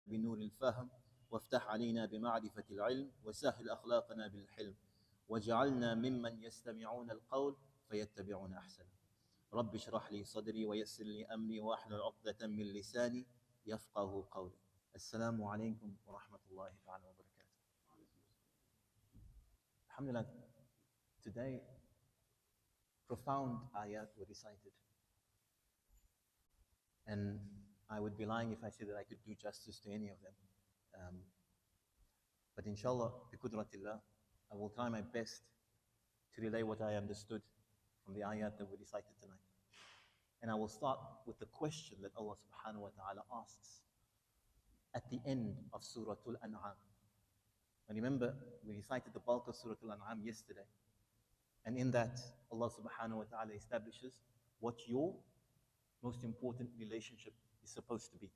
بنور الفهم وافتح علينا بمعرفة العلم وسهل أخلاقنا بالحلم واجعلنا ممن يستمعون القول فيتبعون أحسنه. رب اشرح لي صدري ويسر لي أمري واحلل عقدة من لساني يفقه قولي. السلام عليكم ورحمة الله تعالى وبركاته. Alhamdulillah, today profound ayat were recited. And I would be lying if I said that I could do justice to any of them. But inshallah, biqudratillah, I will try my best to relay what I understood from the ayat that we recited tonight. And I will start with the question that Allah subhanahu wa ta'ala asks at the end of Surah Al-An'am. And remember, we recited the bulk of Surah Al-An'am yesterday. And in that, Allah subhanahu wa ta'ala establishes what your most important relationship is supposed to be.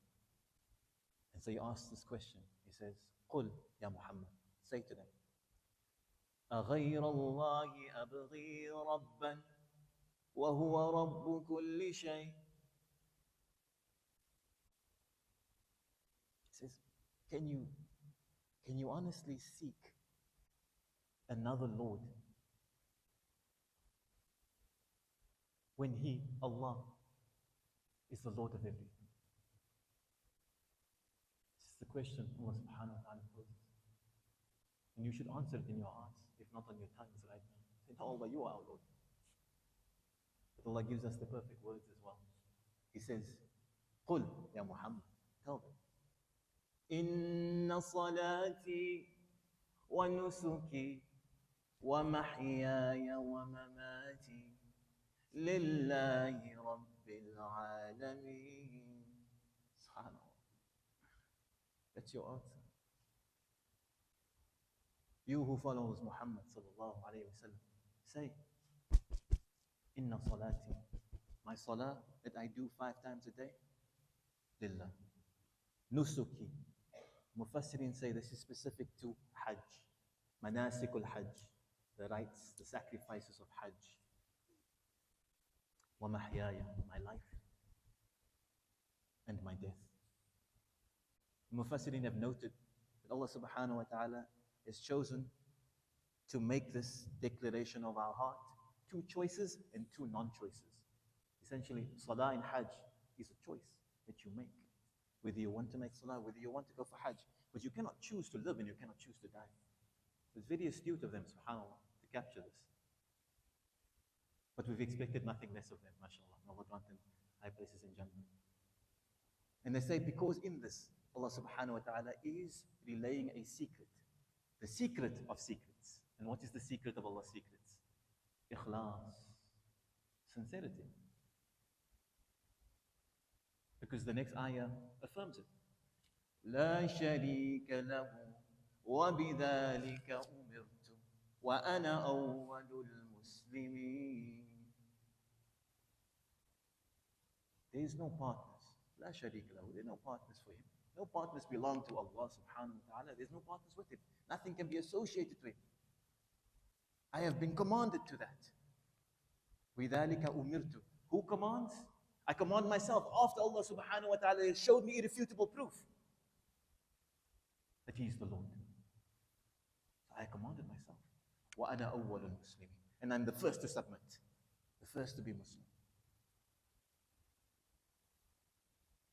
And so he asks this question. He says, قُلْ يا Muhammad, say to them, أَغَيْرَ اللَّهِ أَبْغِي رَبًّا وَهُوَ رَبُّ كُلِّ شَيْءٍ. He says, can you honestly seek another Lord when He, Allah, is the Lord of everything? This is the question Allah subhanahu wa ta'ala poses. And you should answer it in your hearts, if not on your tongues right now. Say, no, Allah, you are our Lord. But Allah gives us the perfect words as well. He says, قُلْ يا Muhammad, tell them, إِنَّ صَلَاتِي وَنُسُكِي وَمَحْيَايَ وَمَمَاتِي لِلَّهِ رَبِّ الْعَالَمِينَ. SubhanAllah. That's your answer. You who follows Muhammad sallallahu alayhi wa sallam, say, Inna salati, my salah that I do 5 times a day, lillah. Nusuki, Mufassirin say this is specific to Hajj, Manasikul Hajj, the rites, the sacrifices of Hajj. Wa mahyaya, my life, and my death. Mufassirin have noted that Allah subhanahu wa ta'ala has chosen to make this declaration of our heart 2 choices and 2 non-choices. Essentially, salah in Hajj is a choice that you make. Whether you want to make salah, whether you want to go for Hajj. But you cannot choose to live and you cannot choose to die. It's very astute of them, subhanAllah, to capture this. But we've expected nothing less of them, mashallah. May Allah grant them high places in Jannah. And they say, because in this, Allah subhanahu wa ta'ala is relaying a secret. The secret of secrets. And what is the secret of Allah's secrets? Ikhlas. Sincerity. Because the next ayah affirms it. لا شريك له وبذلك أمرت وأنا أول المسلمين. There is no partners. لا شريك له. There are no partners for him. No partners belong to Allah subhanahu wa ta'ala. There's no partners with him. Nothing can be associated to him. I have been commanded to that. وَذَلِكَ أُمِرْتُ. Who commands? I command myself after Allah subhanahu wa ta'ala showed me irrefutable proof that He is the Lord. So I commanded myself. وَأَنَا أَوَّلُ الْمُسْلِمِينَ. And I'm the first to submit. The first to be Muslim.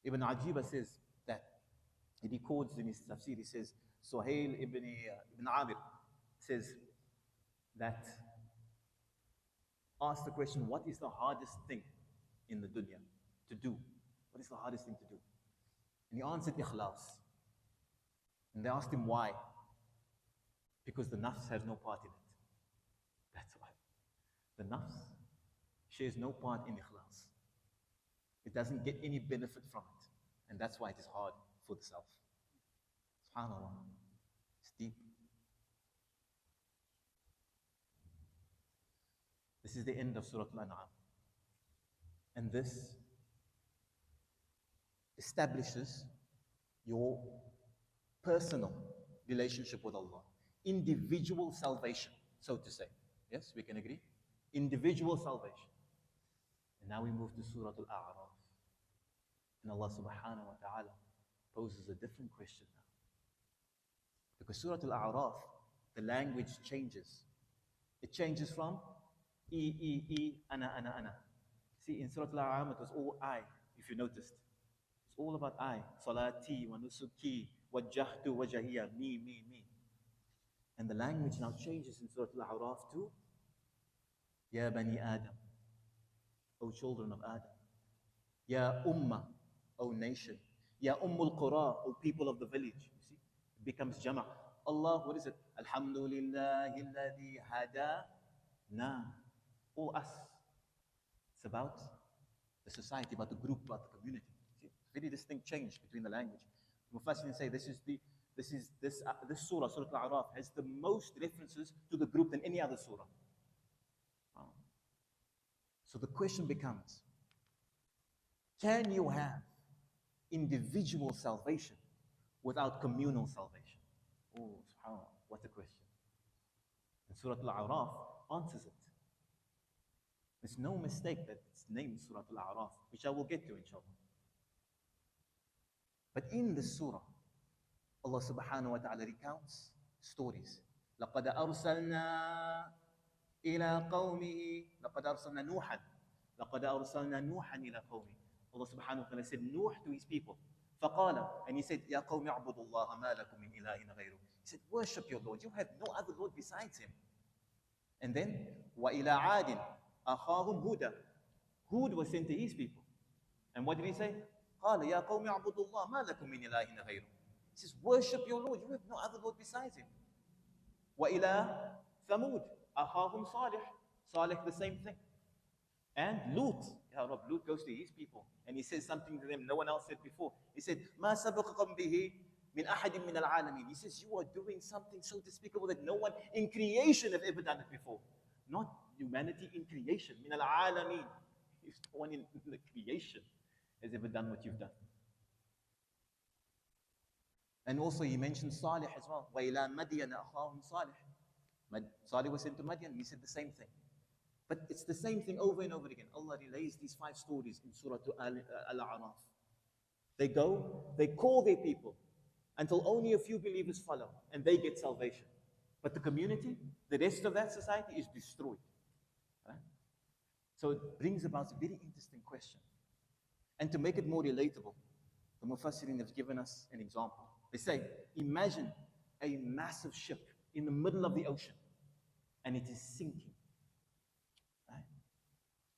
Ibn Ajiba says that, he records in his tafsir, he says, Suhail ibn Amir says that, ask the question, what is the hardest thing in the dunya to do? What is the hardest thing to do? And he answered, ikhlas. And they asked him why. Because the nafs has no part in it. That's why. The nafs shares no part in ikhlas. It doesn't get any benefit from it. And that's why it is hard for the self. SubhanAllah. It's deep. This is the end of Surah Al-An'am. And this establishes your personal relationship with Allah. Individual salvation, so to say. Yes, we can agree? Individual salvation. And now we move to Surah Al-A'raf. And Allah subhanahu wa ta'ala poses a different question now. Because Surah Al-A'raf, the language changes. It changes from ana, ana, ana. See, in Surah Al-A'raf, it was all I, if you noticed. It's all about I. Salati, wa nusuki, wajjahtu, wajahiyya, me. And the language now changes in Surah Al-A'raf to Ya Bani Adam, O children of Adam. Ya Ummah, O nation. Ya Ummul Qura, O people of the village. You see, it becomes Jama'. Allah, what is it? Alhamdulillahi alladhi hadana. All us. It's about the society, about the group, about the community. See, very distinct change between the language. Mufassirin say this surah, Surah Al-A'raf, has the most references to the group than any other surah. So the question becomes, can you have individual salvation without communal salvation? Oh, subhanAllah, what a question. And Surah Al-A'raf answers it. There's no mistake that it's named Surah Al-A'raf, which I will get to inshallah. But in this surah, Allah subhanahu wa ta'ala recounts stories. لَقَدْ أَرْسَلْنَا إِلَىٰ قَوْمِهِ لَقَدْ أَرْسَلْنَا نُوحًا لَقَدْ أَرْسَلْنَا نُوحًا إِلَىٰ قَوْمِهِ. Allah subhanahu wa ta'ala said Nuh to his people. فَقَالَ, and he said, يَا قَوْمِ اعْبُدُوا اللَّهَ مَا لَكُم مِّنْ إِلَٰهٍ غَيْرُهُ. He said, worship your Lord. You have no other Lord besides him. And then, وَإِلَىٰ عَادٍ أَخَاهُمْ هُودًا. Hud was sent to his people. And what did he say? قَالَ يَا قَوْمِ اعْبُدُوا اللَّهَ مَا لَكُم مِّنْ إِلَٰهٍ غَيْرُهُ. He says, worship your Lord. You have no other Lord besides him. وَإِلَىٰ ثَمُودٍ أَخَاهُمْ صَالِحٍ. Salih, the same thing. And Lut, Ya Rab, Lut goes to his people and he says something to them no one else said before. He said, مَا سَبَقَكُمْ بِهِ مِنْ أَحَدٍ مِنَ الْعَالَمِينَ. He says, you are doing something so despicable that no one in creation have ever done it before. Not humanity, in creation. مِنَ الْعَالَمِينَ. If no one in the creation has ever done what you've done. And also he mentioned Salih as well. وَإِلَى مَدْيَنَ أَخَاهُمْ صَالِحٍ. Salih was sent to Madian, he said the same thing. But it's the same thing over and over again. Allah relays these 5 stories in Surah Al-A'raf. They go, they call their people until only a few believers follow and they get salvation. But the community, the rest of that society is destroyed. Right? So it brings about a very interesting question. And to make it more relatable, the Mufassirin have given us an example. They say, imagine a massive ship in the middle of the ocean and it is sinking. Right?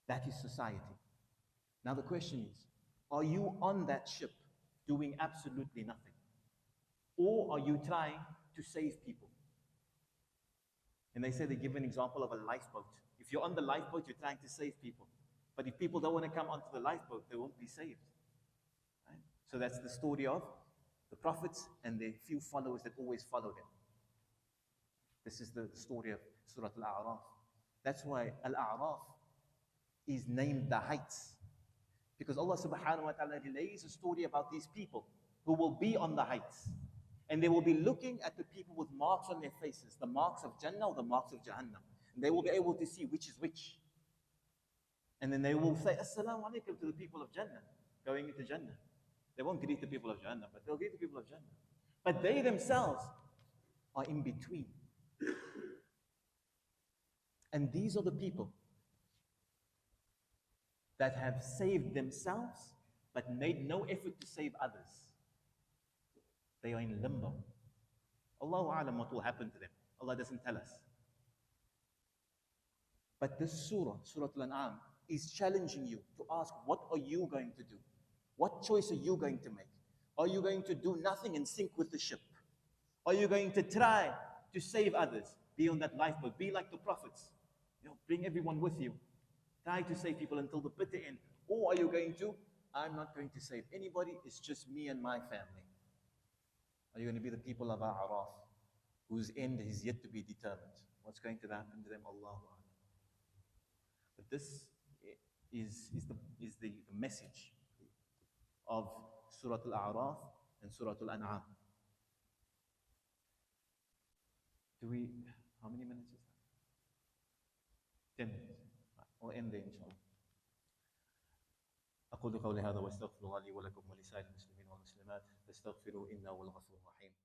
That is society. Now the question is, are you on that ship doing absolutely nothing? Or are you trying to save people? And they say, they give an example of a lifeboat. If you're on the lifeboat, you're trying to save people. But if people don't want to come onto the lifeboat, they won't be saved. Right? So that's the story of the prophets and their few followers that always follow them. This is the story of Surah Al-A'raf. That's why Al-A'raf is named the heights. Because Allah subhanahu wa ta'ala relays a story about these people who will be on the heights. And they will be looking at the people with marks on their faces, the marks of Jannah or the marks of Jahannam. And they will be able to see which is which. And then they will say, Assalamu alaikum to the people of Jannah, going into Jannah. They won't greet the people of Jannah, but they'll greet the people of Jannah. But they themselves are in between. And these are the people that have saved themselves, but made no effort to save others. They are in limbo. Allahu A'lam what will happen to them. Allah doesn't tell us. But this surah, Surah Al-An'am, is challenging you to ask, what are you going to do? What choice are you going to make? Are you going to do nothing and sink with the ship? Are you going to try to save others? Be on that lifeboat. Be like the prophets. Bring everyone with you. Try to save people until the bitter end. Or are you going to, I'm not going to save anybody, it's just me and my family. Are you going to be the people of A'raf, whose end is yet to be determined? What's going to happen to them? Allahu A'lam. But this is the message of Surah Al-A'raf and Surah Al-An'am. How many minutes is that? 10 minutes. We'll end there inshallah. أقول قولي هذا واستغفر الله لي ولكم ولسائر المسلمين والمسلمات فاستغفروه إنه هو الغفور الرحيم.